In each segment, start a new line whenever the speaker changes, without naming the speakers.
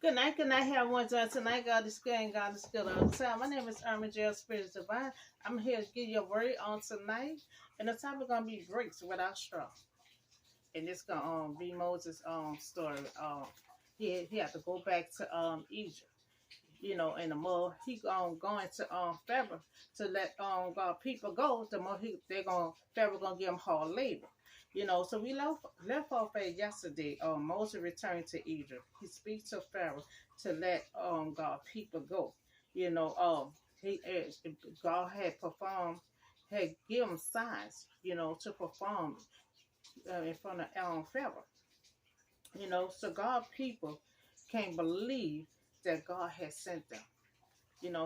Good night, everyone. Tonight, God is good and God is good all the time. My name is Irma J. Spirit Divine. I'm here to give you a word on tonight. And the topic going to be breaks without straw. And it's going to be Moses' story. He had to go back to Egypt, in the mud. He going to Pharaoh to let God people go. The more Pharaoh gonna give him hard labor. So we left off at yesterday. Moses returned to Egypt. He speaks to Pharaoh to let God people go. You know, he God had given signs, to perform in front of Pharaoh. So God people can't believe that God had sent them.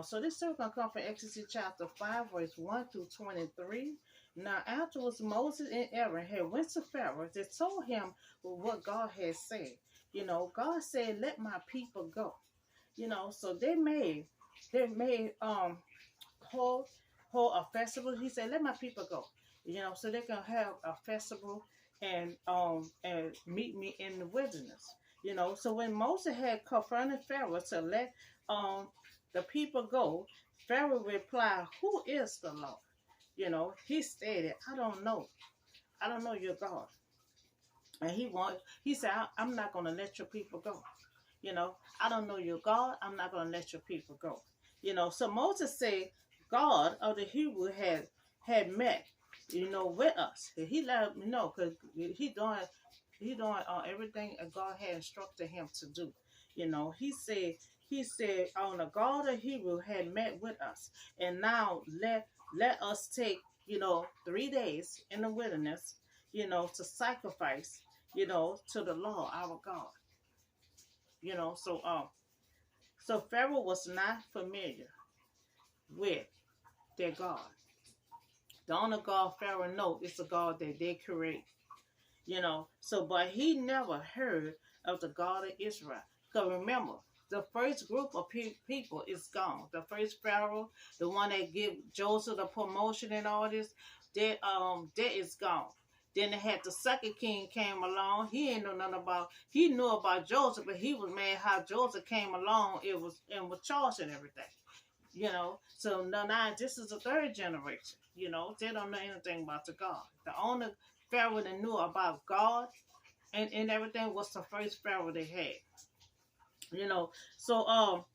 So this story gonna come from Exodus chapter 5, verse 1 through 23. Now afterwards Moses and Aaron had went to Pharaoh. They told him what God had said. God said, let my people go. So they made hold a festival. He said, let my people go. So they can have a festival and meet me in the wilderness. So when Moses had confronted Pharaoh to let the people go, Pharaoh replied, who is the Lord? He stated, I don't know. I don't know your God. And he said, I'm not gonna let your people go. I don't know your God. I'm not gonna let your people go. So Moses said, God of the Hebrew had met, with us. He let me know because he doing everything that God had instructed him to do. He said, on the God of Hebrew had met with us, and now let us take 3 days in the wilderness, to sacrifice, to the Lord our God. So Pharaoh was not familiar with their God. The only God Pharaoh knows is the God that they create. But he never heard of the God of Israel. Because remember, the first group of people is gone. The first Pharaoh, the one that gave Joseph the promotion and all this, that is gone. Then they had the second king came along. He ain't know nothing about. He knew about Joseph, but he was mad how Joseph came along. It was and was charged and everything. So now this is the third generation. They don't know anything about the God. The only Pharaoh that knew about God and everything was the first Pharaoh they had. So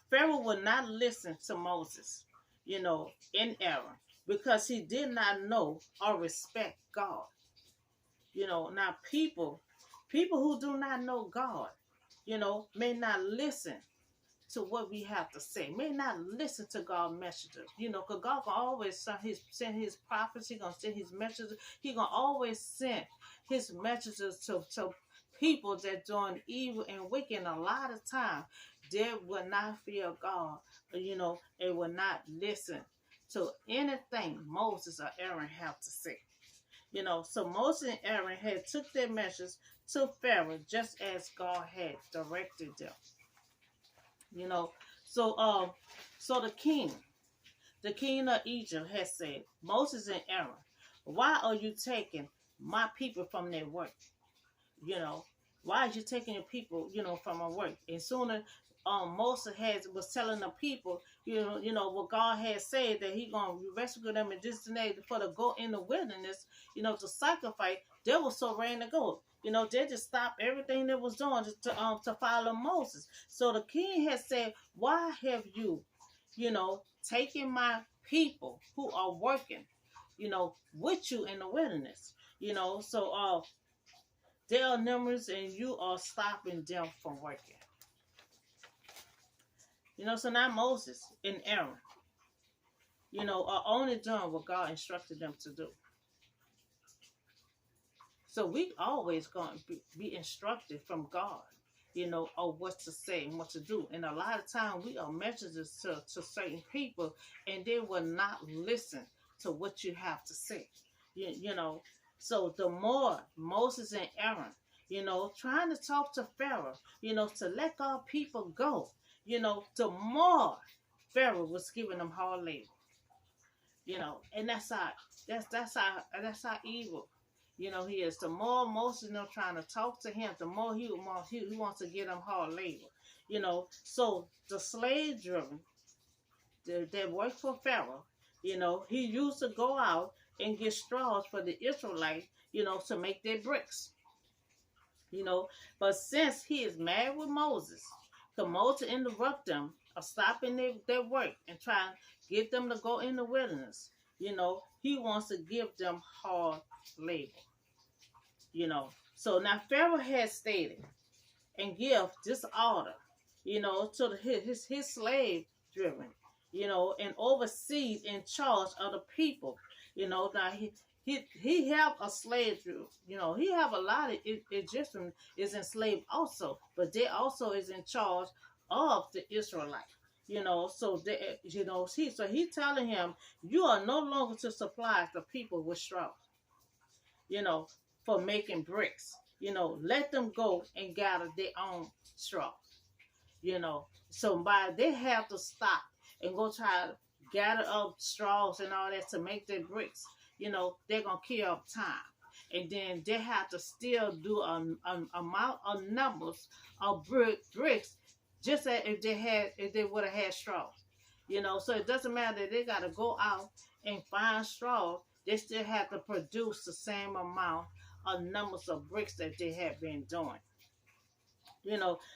Pharaoh would not listen to Moses, in Aaron, because he did not know or respect God. Now people who do not know God, may not listen to what we have to say. May not listen to God's messages. Because God can always send his prophets. He gonna send his messages. He gonna always send his messages to people that doing evil and wicked. And a lot of time they will not fear God. And will not listen to anything Moses or Aaron have to say. So Moses and Aaron had took their message to Pharaoh just as God had directed them. You know. So the king of Egypt has said, Moses and Aaron, why are you taking my people from their work? You know, why are you taking your people, from their work? And sooner Moses was telling the people, what God had said that he gonna rescue them in this day for to go in the wilderness, to sacrifice. They were so ready to go. They just stopped everything they was doing to follow Moses. So the king had said, why have you, taken my people who are working, with you in the wilderness? So there are numbers and you are stopping them from working. So now Moses and Aaron, are only doing what God instructed them to do. So we always going to be instructed from God, of what to say and what to do. And a lot of times we are messages to certain people and they will not listen to what you have to say. So the more Moses and Aaron, trying to talk to Pharaoh, to let God people go, the more Pharaoh was giving them hard labor. And that's how evil, he is. The more Moses trying to talk to him, the more he wants to get them hard labor. So the slave driven that worked for Pharaoh, he used to go out and get straws for the Israelites, to make their bricks, you know. But since he is married with Moses, because Moses interrupt them of stopping their work and trying to get them to go in the wilderness, he wants to give them hard labor, So now Pharaoh has stated and give this order, to his slave driven, and oversees in charge of the people. Now he have a slave, he have a lot of Egyptian is enslaved also, but they also is in charge of the Israelite. So they, he telling him, you are no longer to supply the people with straw, you know, for making bricks. Let them go and gather their own straw. So by they have to stop and go try to gather up straws and all that to make their bricks. They're gonna kill up time, and then they have to still do an amount of numbers of bricks, just as if they would have had straw. So it doesn't matter that they got to go out and find straw. They still have to produce the same amount of numbers of bricks that they have been doing.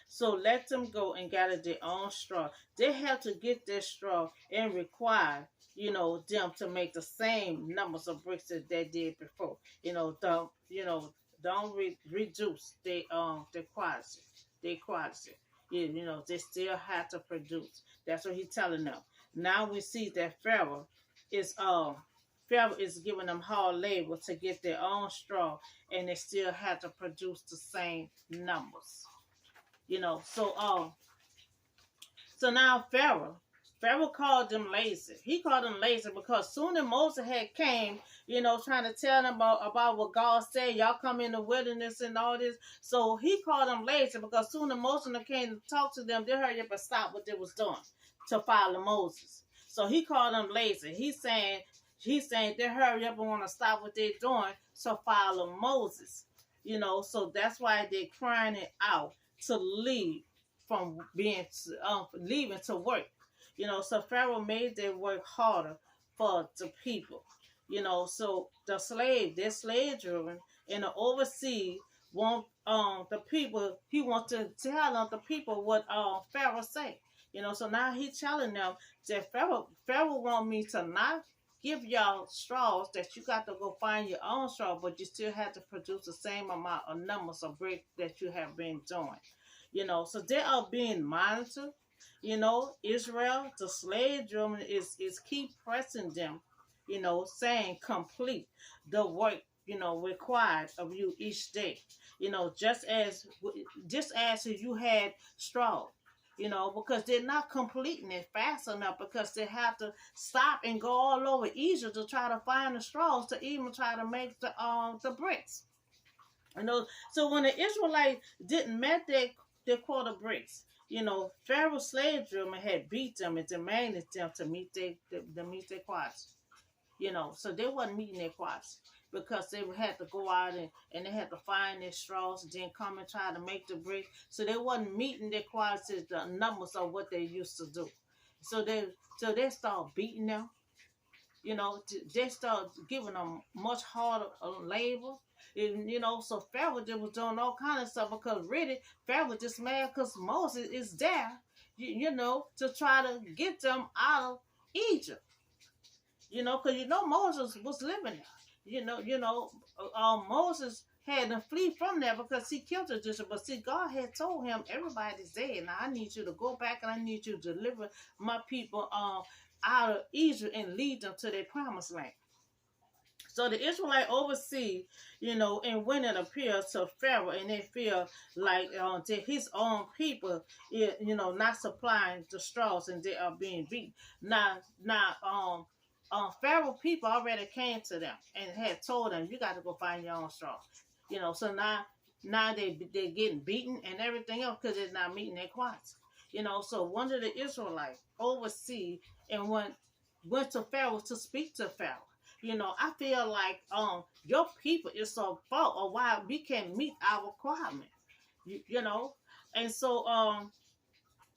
So let them go and gather their own straw. They have to get their straw and require, them to make the same numbers of bricks that they did before. Don't reduce their quality. Their quality. They still have to produce. That's what he's telling them. Now we see that Pharaoh is giving them hard labor to get their own straw, and they still have to produce the same numbers. So now Pharaoh called them lazy. He called them lazy because soon as Moses had came, trying to tell them about what God said, y'all come in the wilderness and all this. So he called them lazy because soon as Moses came to talk to them, they hurry up and stop what they was doing to follow Moses. So he called them lazy. He's saying they hurry up and want to stop what they're doing to follow Moses. So that's why they're crying it out to leave from leaving to work. So Pharaoh made their work harder for the people. So they're slave driven, and the overseas want the people. He wants to tell them the people what Pharaoh say. So now he's telling them that Pharaoh want me to not give y'all straws, that you got to go find your own straw, but you still have to produce the same amount of numbers of bricks that you have been doing. So they are being monitored. Israel, the slave German is keep pressing them, saying complete the work, required of you each day. Just as you had straw, because they're not completing it fast enough, because they have to stop and go all over Egypt to try to find the straws to even try to make the bricks. So when the Israelites didn't met their quota bricks, Pharaoh's slave drummer had beat them and demanded them to meet their quotas. So they wasn't meeting their quotas because they had to go out and they had to find their straws and then come and try to make the brick. So they wasn't meeting their quotas, the numbers of what they used to do. So they start beating them. They start giving them much harder labor. And, so Pharaoh just was doing all kind of stuff, because really Pharaoh just mad because Moses is there, to try to get them out of Egypt. Because Moses was living there. Moses had to flee from there because he killed the Egyptian. But see, God had told him, everybody's dead. Now I need you to go back and I need you to deliver my people out of Egypt and lead them to their promised land. So the Israelite oversee, and when it appears to Pharaoh, and they feel like his own people, not supplying the straws, and they are being beat. Now, Pharaoh people already came to them and had told them, you got to go find your own straw. So now they're getting beaten and everything else because they're not meeting their quotas. So one of the Israelites oversee and went to Pharaoh to speak to Pharaoh. I feel like your people is so fault of why we can't meet our requirement. And so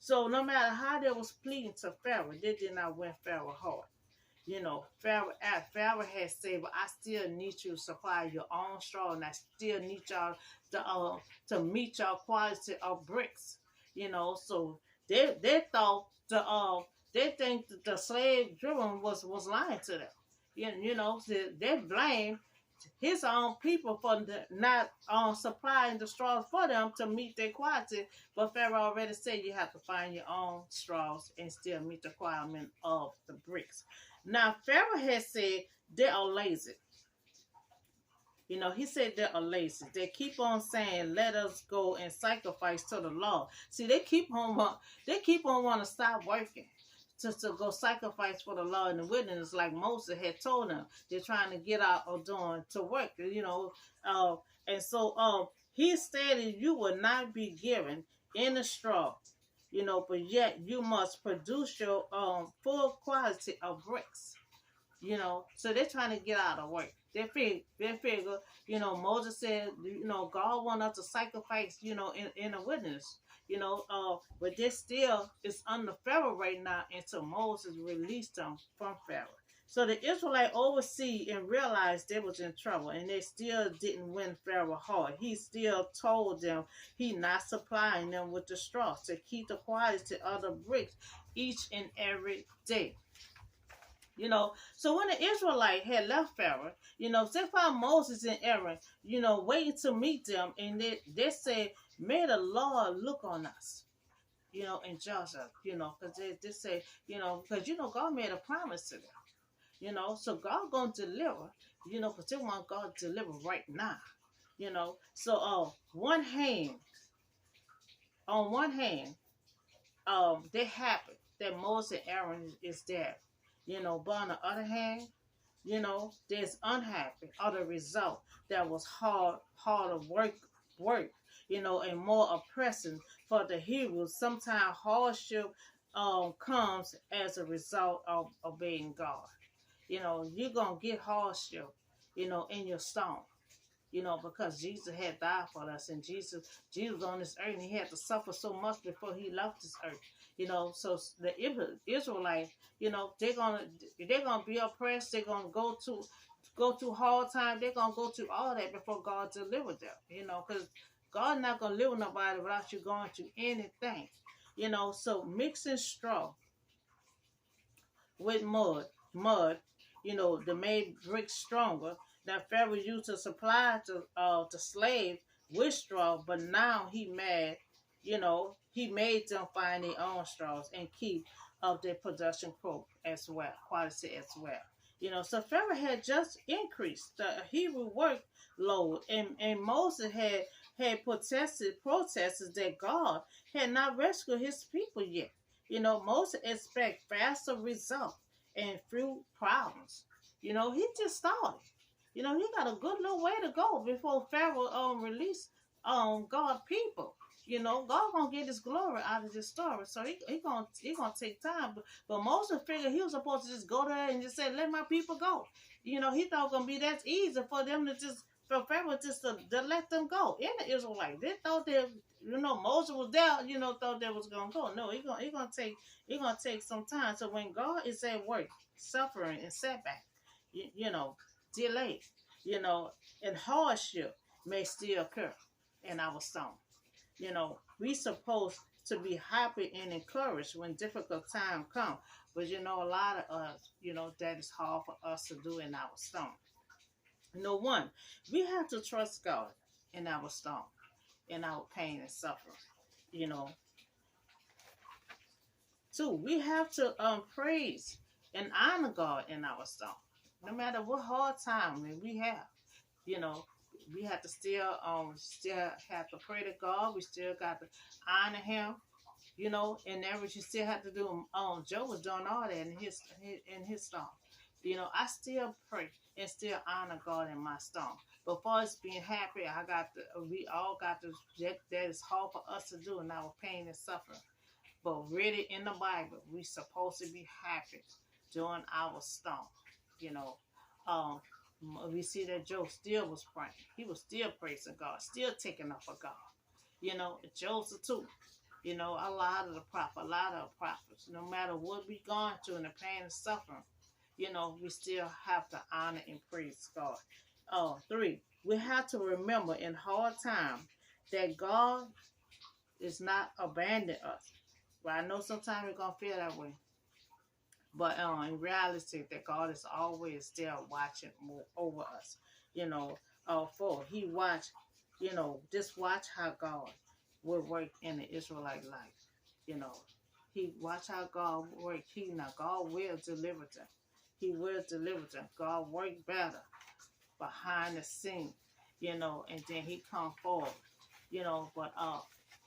So no matter how they was pleading to Pharaoh, they did not win Pharaoh heart. You know, Pharaoh had said, "But I still need you to supply your own straw, and I still need y'all to meet y'all quality of bricks." You know, so they thought they think that the slave driven was lying to them. You know, they blame his own people for not supplying the straws for them to meet their quality. But Pharaoh already said you have to find your own straws and still meet the requirement of the bricks. Now Pharaoh has said they are lazy. You know, he said they are lazy. They keep on saying, "Let us go and sacrifice to the Lord." See, they keep on want to stop working to go sacrifice for the Lord in the wilderness, like Moses had told them. They're trying to get out of doing to work. You know, and so he stated, "You will not be given any straw." You know, but yet you must produce your full quality of bricks. You know, so they're trying to get out of work. They figure, you know, Moses said, you know, God want us to sacrifice, you know, in a wilderness, you know, but this still is under Pharaoh right now until Moses released them from Pharaoh. So the Israelite oversee and realized they was in trouble, and they still didn't win Pharaoh hard. He still told them he not supplying them with the straw to keep the quality of the bricks each and every day. You know, so when the Israelite had left Pharaoh, you know, they found Moses and Aaron, you know, waiting to meet them, and they said, "May the Lord look on us," you know, and judge us, you know, because they say, you know, because, you know, God made a promise to them, you know, so God going to deliver, you know, because they want God to deliver right now, you know. So, on one hand, they happy that Moses and Aaron is there, you know, but on the other hand, you know, there's unhappy or the result that was harder work, you know, and more oppressing for the Hebrews. Sometimes hardship comes as a result of obeying God. You know, you're gonna get hardship, you know, in your storm, you know, because Jesus had died for us, and Jesus on this earth, and he had to suffer so much before he left this earth, you know. So the Israelites, you know, they're gonna be oppressed. They're gonna go through hard time. They're gonna go through all that before God delivered them, you know, because God not gonna live with nobody without you going through anything, you know. So mixing straw with mud, you know, that made bricks stronger. That Pharaoh used to supply to the slaves with straw, but now he mad, you know, he made them find their own straws and keep of their production quality as well. You know, so Pharaoh had just increased the Hebrew workload, and Moses had protested that God had not rescued his people yet. You know, Moses expect faster results and few problems. You know, he just started. You know, he got a good little way to go before Pharaoh release God people. You know, God gonna get his glory out of this story, so he gonna take time. But Moses figured he was supposed to just go there and just say, "Let my people go." You know, he thought it was gonna be that easy for them to just for Pharaoh just to let them go. In the Israelites, they thought that, you know, Moses was there, you know, thought they was gonna go. No, he gonna take some time. So when God is at work, suffering and setback, you know, delay, you know, and hardship may still occur in our storm. You know, we supposed to be happy and encouraged when difficult time come. But you know, a lot of us, you know, that is hard for us to do in our storm. No one, we have to trust God in our storm, in our pain and suffering. You know, two, we have to praise and honor God in our storm, no matter what hard time that we have. You know, we have to still have to pray to God. We still got to honor Him. You know, and then what you still have to do. Joe was doing all that in his storm. You know, I still pray and still honor God in my storm. But for us being happy, we all got to, that is hard for us to do in our pain and suffering. But really, in the Bible, we supposed to be happy during our storm. You know, um, we see that Job still was praying. He was still praising God, still taking up for God. You know, Joseph too. You know, a lot of the prophet, a lot of prophets, no matter what we going through and the pain and suffering, you know, we still have to honor and praise God. Three, we have to remember in hard times that God is not abandoning us. Well, I know sometimes we're gonna feel that way, but in reality, that God is always there watching over us. You know, for He watch, you know, just watch how God will work in the Israelite life. You know, He watch how God work. God will deliver them. He will deliver them. God work better behind the scene, you know, and then He come forward, you know, but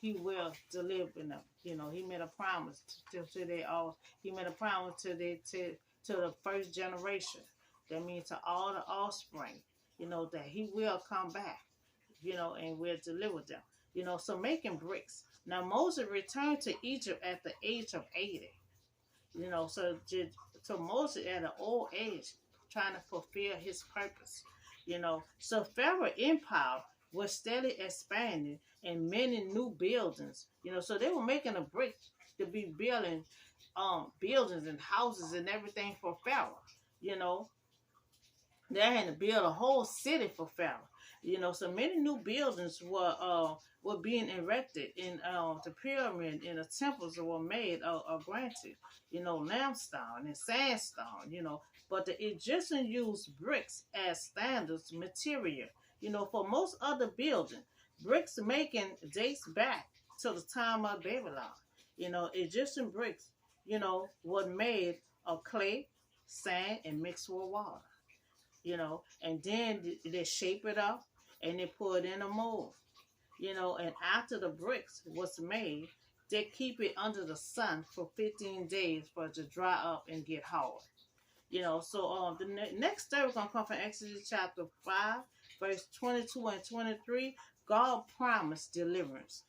He will deliver them. You know, He made a promise to they all. He made a promise to the first generation. That means to all the offspring. You know that He will come back. You know, and will deliver them. You know, so making bricks. Now Moses returned to Egypt at the age of 80. You know, so Moses at an old age trying to fulfill his purpose. You know, so Pharaoh empire was steadily expanding and many new buildings. You know, so they were making a brick to be building buildings and houses and everything for Pharaoh. You know, they had to build a whole city for Pharaoh. You know, so many new buildings were being erected in the pyramid and the temples that were made of granite, you know, limestone and sandstone, you know. But the Egyptians used bricks as standards material, you know, for most other building. Bricks making dates back to the time of Babylon. You know, Egyptian bricks, you know, were made of clay, sand, and mixed with water, you know, and then they shape it up and they put it in a mold, you know, and after the bricks was made, they keep it under the sun for 15 days for it to dry up and get hard. You know, so the next story is gonna come from Exodus chapter 5, verse 22 and 23. God promised deliverance.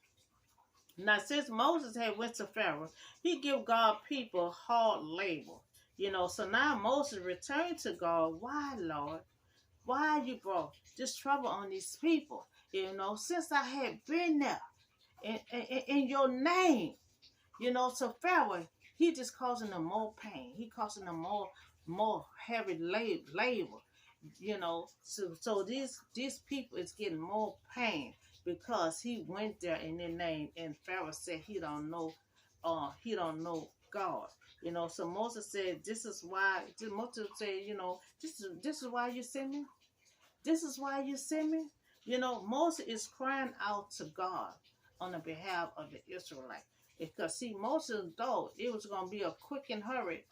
Now, since Moses had went to Pharaoh, he gave God people hard labor. You know, so now Moses returned to God. Why, Lord? Why you brought this trouble on these people? You know, since I had been there in your name, you know, to Pharaoh, he just causing them more pain. He causing them more heavy labor. You know, so these people is getting more pain because he went there in their name, and Pharaoh said he don't know God. You know, so Moses said, "This is why." Moses said, "You know, this is why you send me. This is why you send me." You know, Moses is crying out to God on the behalf of the Israelites. Because see, Moses thought it was gonna be a quick and hurry,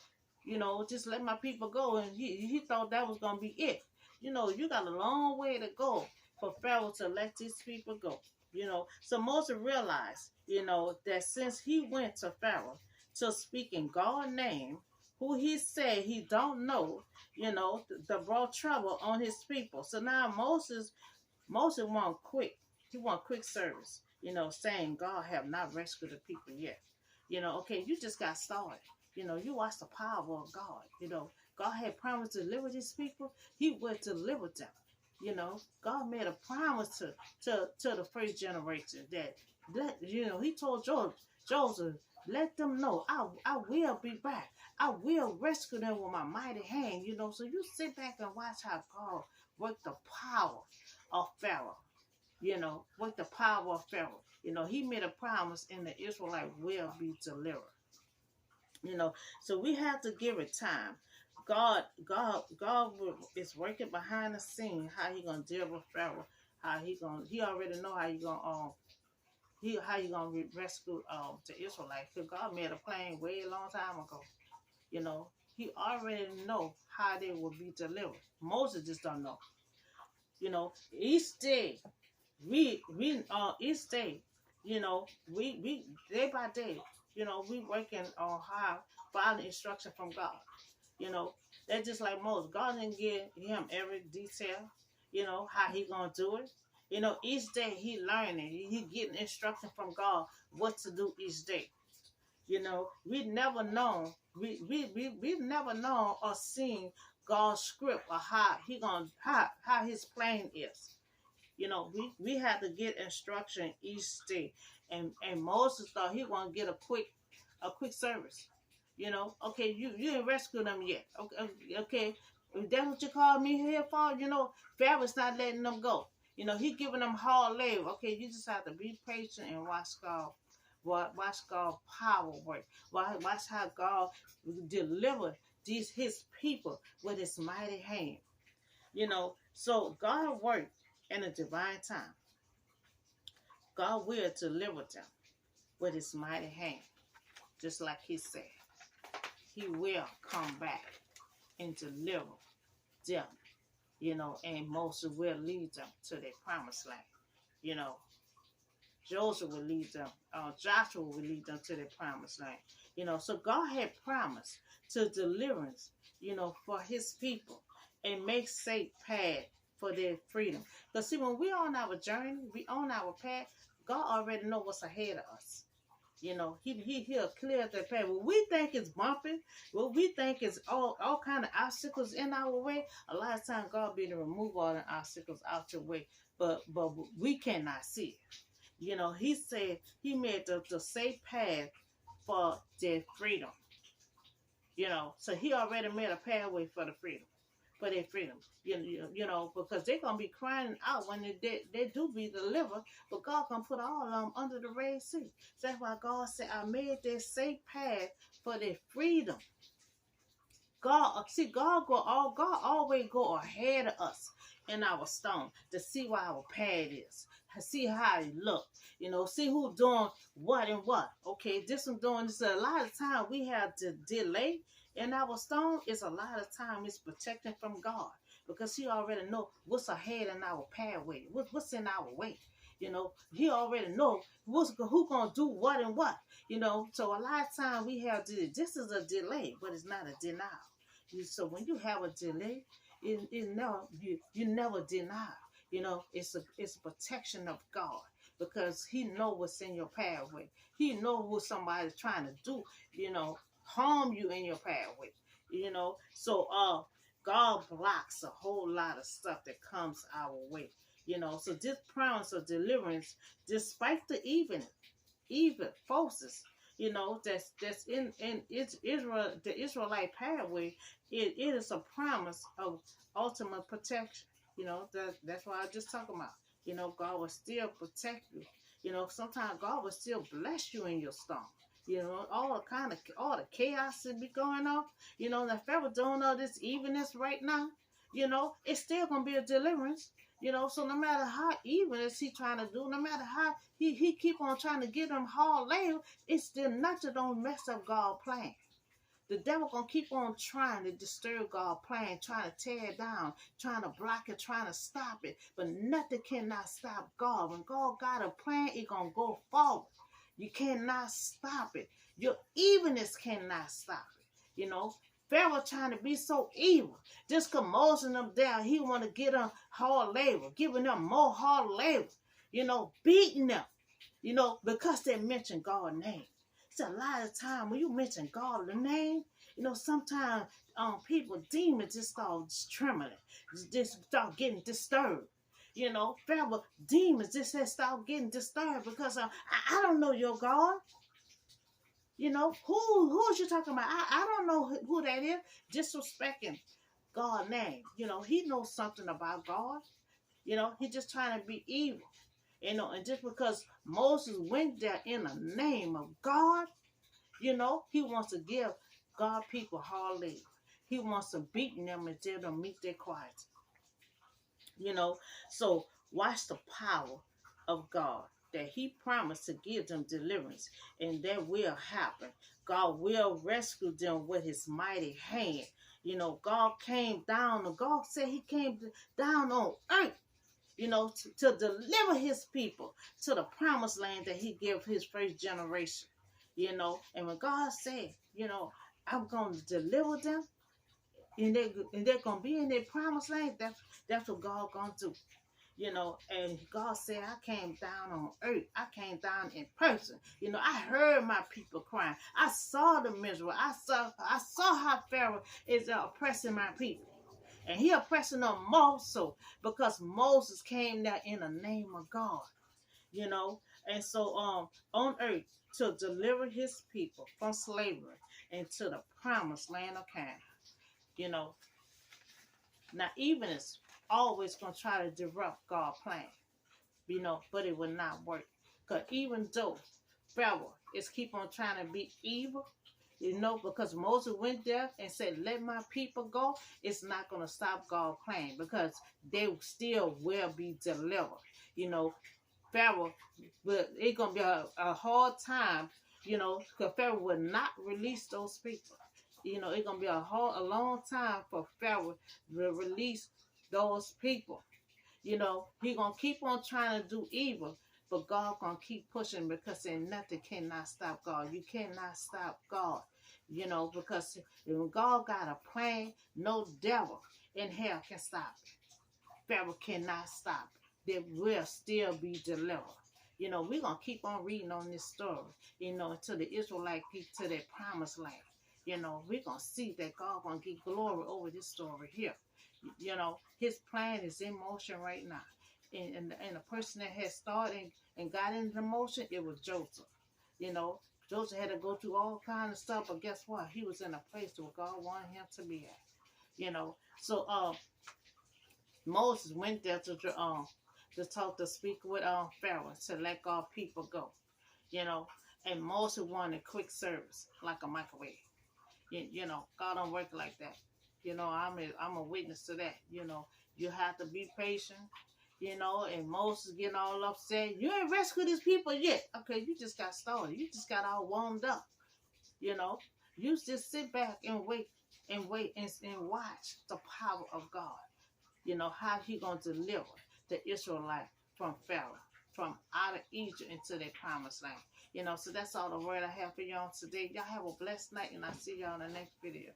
you know, just let my people go, and he thought that was gonna be it. You know, you got a long way to go for Pharaoh to let these people go. You know, so Moses realized, you know, that since he went to Pharaoh to speak in God's name, who he said he don't know, you know, the brought trouble on his people. So now Moses want quick. He want quick service. You know, saying God have not rescued the people yet. You know, okay, you just got started. You know, you watch the power of God. You know, God had promised to deliver these people. He would deliver them. You know, God made a promise to the first generation that you know, he told Joseph, let them know I will be back. I will rescue them with my mighty hand. You know, so you sit back and watch how God worked the power of Pharaoh. You know, with the power of Pharaoh. You know, he made a promise and the Israelite will be delivered. You know, so we have to give it time. God is working behind the scene. How he gonna deal with Pharaoh? He already know how you gonna how you gonna rescue the Israelites. Cause God made a plan way a long time ago. You know, he already know how they will be delivered. Moses just don't know. You know, each day we each day, you know, we day by day, you know, we working on how following instruction from God. You know, that's just like Moses. God didn't give him every detail, you know, how he gonna do it. You know, each day he learning, he getting instruction from God what to do each day. You know, we've never known or seen God's script or how he gonna how his plan is. You know, we had to get instruction each day. And Moses thought he want to get a quick service. You know, okay, you didn't rescue them yet. Okay, okay, if that's what you call me here for, you know, Pharaoh's not letting them go. You know, he giving them hard labor. Okay, you just have to be patient and watch God power work. Watch how God deliver his people with his mighty hand. You know, so God worked in a divine time. God will deliver them with his mighty hand, just like he said. He will come back and deliver them, you know, and Moses will lead them to their promised land. You know, Joseph will lead them, Joshua will lead them to their promised land. You know, so God had promised to deliverance, you know, for his people and make safe path for their freedom. Because see, when we on our journey, we on our path, God already know what's ahead of us. You know, he'll clear the path. What we think is bumpy, what we think is all kind of obstacles in our way, a lot of times God be to remove all the obstacles out your way, but we cannot see it. You know, he said he made the safe path for their freedom. You know, so he already made a pathway for the freedom, for their freedom. You know, because they're gonna be crying out when they do be delivered, but God gonna put all of them under the Red Sea. So that's why God said, "I made this safe path for their freedom." God always go ahead of us in our stone to see where our path is, to see how it look, you know, see who doing what and what. Okay, this one doing this. A lot of time we have to delay in our stone. Is a lot of time it's protecting from God because He already know what's ahead in our pathway, what's in our way. You know, He already know who gonna do what and what. You know, so a lot of time we have to. This is a delay, but it's not a denial. So when you have a delay, you never deny. You know, it's a protection of God because He know what's in your pathway. He know what somebody's trying to do. You know, harm you in your pathway. You know, so God blocks a whole lot of stuff that comes our way. You know, so this promise of deliverance, despite the even forces, you know, that's in Israel, the Israelite pathway, it is a promise of ultimate protection. You know, that's what I just talking about. You know, God will still protect you. You know, sometimes God will still bless you in your storm. You know, all the chaos that be going on. You know, if ever doing all this evenness right now, you know, it's still gonna be a deliverance. You know, so no matter how even is he trying to do, no matter how he keep on trying to get them hard labor, it's still nothing don't mess up God's plan. The devil gonna keep on trying to disturb God's plan, trying to tear it down, trying to block it, trying to stop it. But nothing cannot stop God. When God got a plan, it gonna go forward. You cannot stop it. Your evenness cannot stop it. You know, Pharaoh trying to be so evil. Just cause Moses them down, he want to get them hard labor, giving them more hard labor. You know, beating them. You know, because they mention God's name. It's a lot of time when you mention God's name, you know, sometimes people, demons just start trembling, just start getting disturbed. You know, Pharaoh, demons just start getting disturbed because I don't know your God. You know, who is you talking about? I don't know who that is. Disrespecting God's name. You know, he knows something about God. You know, he just trying to be evil. You know, and just because Moses went there in the name of God, you know, he wants to give God people hard labor. He wants to beat them until they meet their quiet. You know, so watch the power of God that He promised to give them deliverance, and that will happen. God will rescue them with His mighty hand. You know, God came down, and God said He came down on earth, you know, to deliver His people to the promised land that He gave His first generation. You know, and when God said, you know, I'm going to deliver them, and they're gonna be in their promised land. That's what God gonna do. You know, and God said, I came down on earth. I came down in person. You know, I heard my people crying. I saw the miserable. I saw how Pharaoh is oppressing my people. And he oppressing them more so because Moses came there in the name of God, you know. And so on earth to deliver his people from slavery into the promised land of Canaan, you know. Now even is always gonna try to disrupt God's plan, you know, but it will not work. Because even though Pharaoh is keep on trying to be evil, you know, because Moses went there and said, let my people go, it's not going to stop God's plan because they still will be delivered. You know, Pharaoh, but it's going to be a hard time, you know, because Pharaoh will not release those people. You know, it's going to be a long time for Pharaoh to release those people. You know, he gonna keep on trying to do evil, but God gonna keep pushing because then nothing cannot stop God. You cannot stop God, you know, because when God got a plan, no devil in hell can stop it. Pharaoh cannot stop it. They will still be delivered. You know, we're gonna keep on reading on this story, you know, until the Israelite get to their promised land. You know, we're gonna see that God gonna get glory over this story here. You know, his plan is in motion right now. And the person that had started and got into motion, it was Joseph. You know, Joseph had to go through all kinds of stuff, but guess what? He was in a place where God wanted him to be at. You know, so Moses went there to talk to speak with Pharaoh to let God people go. You know, and Moses wanted quick service like a microwave. You know, God don't work like that. You know, I'm a witness to that. You know, you have to be patient. You know, and Moses getting all upset. You ain't rescued these people yet. Okay, you just got started. You just got all warmed up. You know, you just sit back and wait and watch the power of God. You know, how he going to deliver the Israelites from Pharaoh, from out of Egypt into their promised land. You know, so that's all the word I have for y'all today. Y'all have a blessed night, and I'll see y'all in the next video.